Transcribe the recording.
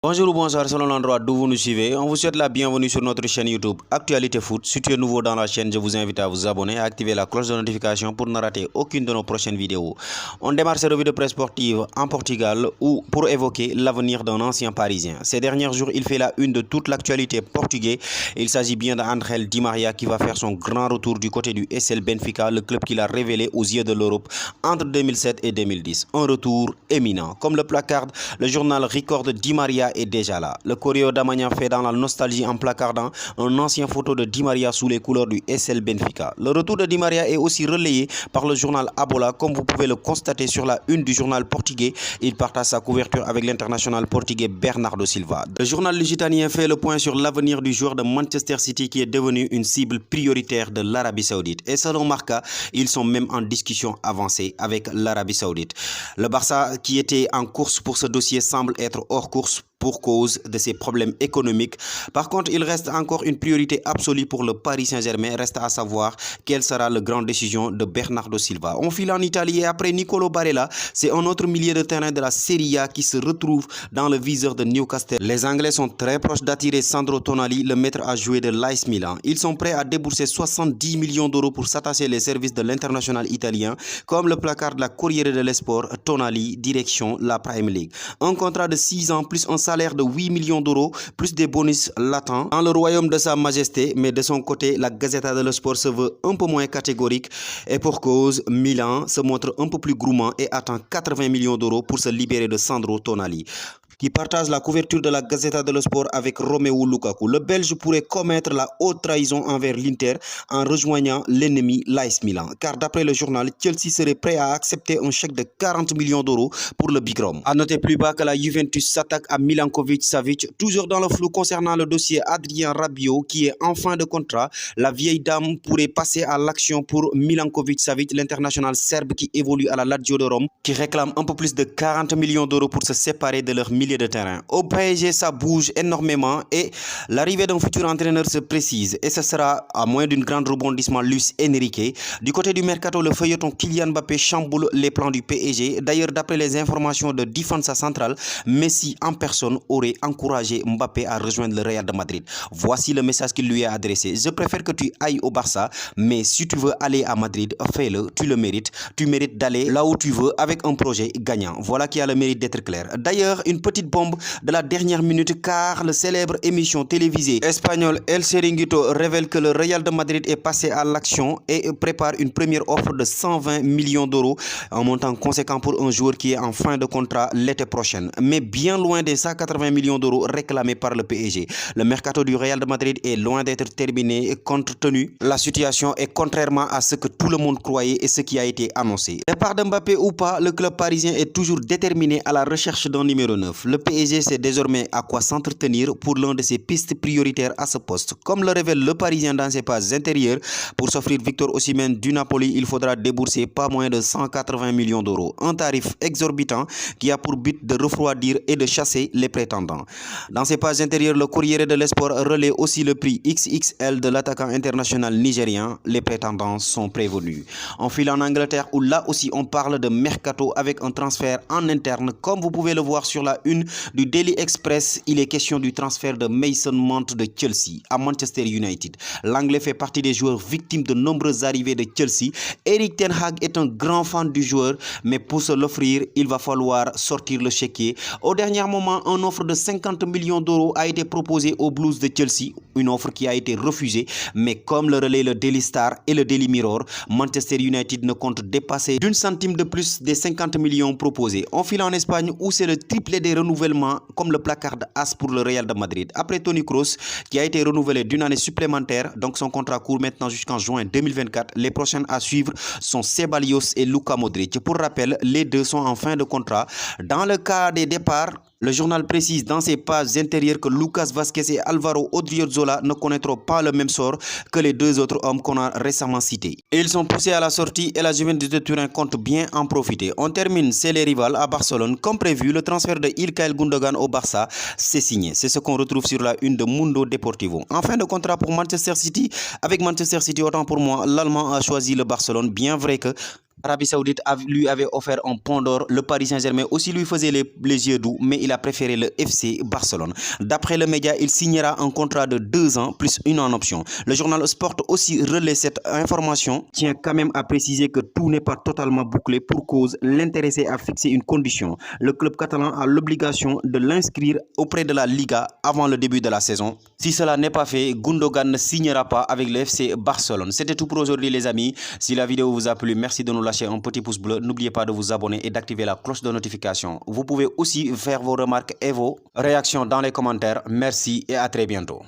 Bonjour ou bonsoir selon l'endroit d'où vous nous suivez. On vous souhaite la bienvenue sur notre chaîne YouTube Actualité Foot. Si tu es nouveau dans la chaîne, je vous invite à vous abonner et à activer la cloche de notification pour ne rater aucune de nos prochaines vidéos. On démarre cette revue de presse sportive en Portugal pour évoquer l'avenir d'un ancien Parisien. Ces derniers jours, il fait la une de toute l'actualité portugaise. Il s'agit bien d'Angel Di Maria qui va faire son grand retour du côté du SL Benfica, le club qu'il a révélé aux yeux de l'Europe entre 2007 et 2010. Un retour éminent. Comme le placarde, le journal Record Di Maria est déjà là. Le Correo da Manhã fait dans la nostalgie en placardant un ancien photo de Di Maria sous les couleurs du SL Benfica. Le retour de Di Maria est aussi relayé par le journal Abola, comme vous pouvez le constater sur la une du journal portugais. Il partage sa couverture avec l'international portugais Bernardo Silva. Le journal lusitanien fait le point sur l'avenir du joueur de Manchester City qui est devenu une cible prioritaire de l'Arabie Saoudite. Et selon Marca, ils sont même en discussion avancée avec l'Arabie Saoudite. Le Barça, qui était en course pour ce dossier, semble être hors course pour cause de ses problèmes économiques. Par contre, il reste encore une priorité absolue pour le Paris Saint-Germain. Reste à savoir quelle sera la grande décision de Bernardo Silva. On file en Italie et après Nicolo Barella, c'est un autre milieu de terrain de la Serie A qui se retrouve dans le viseur de Newcastle. Les Anglais sont très proches d'attirer Sandro Tonali, le maître à jouer de l'AS Milan. Ils sont prêts à débourser 70 millions d'euros pour s'attacher les services de l'international italien, comme le placard de la Corriere dello Sport. Tonali, direction la Premier League. Un contrat de 6 ans plus un salaire de 8 millions d'euros plus des bonus latents dans le royaume de sa majesté, mais de son côté la Gazzetta dello Sport se veut un peu moins catégorique et pour cause, Milan se montre un peu plus gourmand et attend 80 millions d'euros pour se libérer de Sandro Tonali, qui partage la couverture de la Gazzetta dello Sport avec Romelu Lukaku. Le Belge pourrait commettre la haute trahison envers l'Inter en rejoignant l'ennemi l'AS Milan, car d'après le journal, Chelsea serait prêt à accepter un chèque de 40 millions d'euros pour le Bigrom. A noter plus bas que la Juventus s'attaque à Milankovic-Savic, toujours dans le flou concernant le dossier Adrien Rabiot qui est en fin de contrat. La vieille dame pourrait passer à l'action pour Milankovic-Savic, l'international serbe qui évolue à la Lazio de Rome, qui réclame un peu plus de 40 millions d'euros pour se séparer de leur milieu de terrain. Au PSG, ça bouge énormément et l'arrivée d'un futur entraîneur se précise, et ce sera à moins d'une grande rebondissement Luis Enrique. Du côté du mercato, le feuilleton Kylian Mbappé chamboule les plans du PSG. D'ailleurs, d'après les informations de Defensa Central, Messi en personne aurait encouragé Mbappé à rejoindre le Real de Madrid. Voici le message qu'il lui a adressé: je préfère que tu ailles au Barça, mais si tu veux aller à Madrid, fais-le, tu le mérites. Tu mérites d'aller là où tu veux avec un projet gagnant. Voilà qui a le mérite d'être clair. D'ailleurs, une petite bombe de la dernière minute, car le célèbre émission télévisée espagnole El Chiringuito révèle que le Real de Madrid est passé à l'action et prépare une première offre de 120 millions d'euros, un montant conséquent pour un joueur qui est en fin de contrat l'été prochain, mais bien loin des 180 millions d'euros réclamés par le PSG. Le mercato du Real de Madrid est loin d'être terminé compte tenu la situation et contrairement à ce que tout le monde croyait et ce qui a été annoncé. Départ de Mbappé ou pas, le club parisien est toujours déterminé à la recherche d'un numéro 9. Le PSG sait désormais à quoi s'entretenir pour l'un de ses pistes prioritaires à ce poste. Comme le révèle le Parisien dans ses pages intérieures, pour s'offrir Victor Osimhen du Napoli, il faudra débourser pas moins de 180 millions d'euros. Un tarif exorbitant qui a pour but de refroidir et de chasser les prétendants. Dans ses pages intérieures, le Corriere dello Sport relaie aussi le prix XXL de l'attaquant international nigérien. Les prétendants sont prévenus. On file en Angleterre où là aussi on parle de mercato avec un transfert en interne. Comme vous pouvez le voir sur la une du Daily Express, il est question du transfert de Mason Mount de Chelsea à Manchester United. L'Anglais fait partie des joueurs victimes de nombreuses arrivées de Chelsea. Eric Ten Hag est un grand fan du joueur, mais pour se l'offrir, il va falloir sortir le chéquier. Au dernier moment, une offre de 50 millions d'euros a été proposée aux Blues de Chelsea, une offre qui a été refusée, mais comme le relaient le Daily Star et le Daily Mirror, Manchester United ne compte dépasser d'une centime de plus des 50 millions proposés. On file en Espagne où c'est le triplé des renouvellements comme le placard As pour le Real de Madrid. Après Toni Kroos qui a été renouvelé d'une année supplémentaire, donc son contrat court maintenant jusqu'en juin 2024, les prochaines à suivre sont Ceballos et Luka Modric. Pour rappel, les deux sont en fin de contrat. Dans le cas des départs, le journal précise dans ses pages intérieures que Lucas Vazquez et Alvaro Odriozola ne connaîtront pas le même sort que les deux autres hommes qu'on a récemment cités. Ils sont poussés à la sortie et la Juventus de Turin compte bien en profiter. On termine, c'est les rivales à Barcelone. Comme prévu, le transfert de Ilkay Gundogan au Barça, c'est signé. C'est ce qu'on retrouve sur la une de Mundo Deportivo. En fin de contrat pour Manchester City, avec Manchester City, autant pour moi, l'Allemand a choisi le Barcelone. Bien vrai que L'Arabie Saoudite lui avait offert un pont d'or. Le Paris Saint-Germain aussi lui faisait les yeux doux, mais il a préféré le FC Barcelone. D'après le média, il signera un contrat de 2 ans plus une en option. Le journal Sport aussi relaie cette information, tient quand même à préciser que tout n'est pas totalement bouclé pour cause l'intéressé a fixé une condition. Le club catalan a l'obligation de l'inscrire auprès de la Liga avant le début de la saison. Si cela n'est pas fait, Gundogan ne signera pas avec le FC Barcelone. C'était tout pour aujourd'hui les amis. Si la vidéo vous a plu, merci de nous lâcher un petit pouce bleu. N'oubliez pas de vous abonner et d'activer la cloche de notification. Vous pouvez aussi faire vos remarques et vos réactions dans les commentaires. Merci et à très bientôt.